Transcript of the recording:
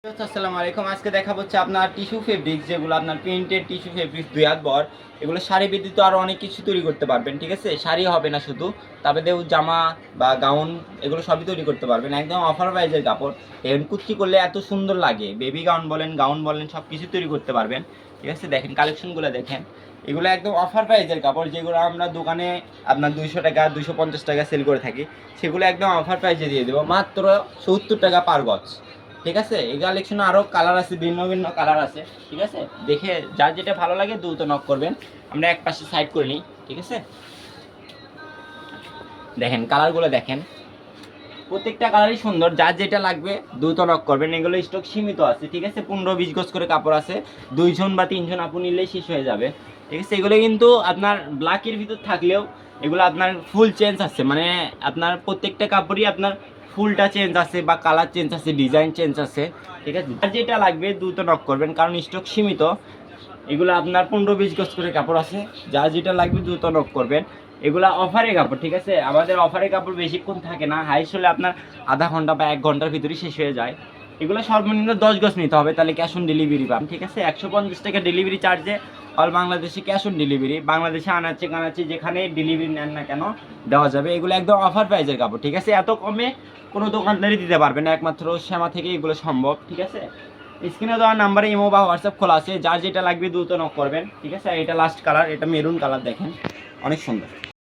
আসসালামু আলাইকুম। আজকে দেখাবো হচ্ছে আপনার টিস্যু ফেব্রিক্স, যেগুলো আপনার প্রিন্টেড টিস্যু ফেব্রিক্স ২ হাত বহর। এগুলো শাড়ি ব্যতীত আরও অনেক কিছু তৈরি করতে পারবেন, ঠিক আছে? শাড়ি হবে না শুধু, তারপরেও জামা বা গাউন এগুলো সবই তৈরি করতে পারবেন। একদম অফার প্রাইজের কাপড়। এখন কুর্তি করলে এত সুন্দর লাগে, বেবি গাউন বলেন, গাউন বলেন, সব কিছু তৈরি করতে পারবেন, ঠিক আছে? দেখেন কালেকশনগুলো দেখেন, এগুলো একদম অফার প্রাইজের কাপড়। যেগুলো আমরা দোকানে আপনার ২০০ টাকা ২৫০ টাকা সেল করে থাকি, সেগুলো একদম অফার প্রাইজে দিয়ে দেবো মাত্র ৭০ টাকা পার গজ, ঠিক আছে? এই কালেকশনে আরও কালার আছে, ভিন্ন ভিন্ন কালার আছে, ঠিক আছে? দেখে যার যেটা ভালো লাগে দ্রুত নক করবেন। আমরা এক পাশে সাইড করে নিই, ঠিক আছে? দেখেন কালারগুলো দেখেন, প্রত্যেকটা কালারই সুন্দর। যার যেটা লাগবে দ্রুত নক করবেন। এগুলো স্টক সীমিত আছে, ঠিক আছে? ১৫-২০ গজ করে কাপড় আছে, ২ জন বা ৩ জন আপনি নিলেই শেষ হয়ে যাবে, ঠিক আছে? এগুলো কিন্তু আপনার ব্ল্যাকের ভিতর থাকলেও এগুলো আপনার ফুল চেঞ্জ আছে, মানে আপনার প্রত্যেকটা কাপড়ই আপনার ফুলটা চেঞ্জ আছে বা কালার চেঞ্জ আছে, ডিজাইন চেঞ্জ আছে, ঠিক আছে? যার যেটা লাগবে দ্রুত নক করবেন, কারণ স্টক সীমিত। এগুলো আপনার ১৫-২০ গজ করে কাপড় আছে, যার যেটা লাগবে দ্রুত নক করবেন। এগুলা অফারের কাপড়, ঠিক আছে? আমাদের অফারের কাপড় বেশিক্ষণ থাকে না, হাইস্ট হলে আপনার আধা ঘন্টা বা ১ ঘন্টার ভিতরেই শেষ হয়ে যায়। এগুলো সর্বনিম্ন ১০ গজ নিতে হবে, তাহলে ক্যাশ অন ডেলিভারি পান, ঠিক আছে? ১৫০ টাকা ডেলিভারি চার্জে অল বাংলাদেশে ক্যাশ অন ডেলিভারি। বাংলাদেশে আনাচে কানাচে যেখানে ডেলিভারি নেন না কেন দেওয়া যাবে। এগুলো একদম অফার প্রাইজের কাপড়, ঠিক আছে? এত কমে কোনো দোকানদারই দিতে পারবে না, একমাত্র শ্যামা থেকে এগুলো সম্ভব, ঠিক আছে? স্ক্রিনে দেওয়া নাম্বারে ইমো বা হোয়াটসঅ্যাপ খোলা আছে, যার যেটা লাগবে দ্রুত নক করবেন, ঠিক আছে? এটা লাস্ট কালার, এটা মেরুন কালার, দেখেন অনেক সুন্দর।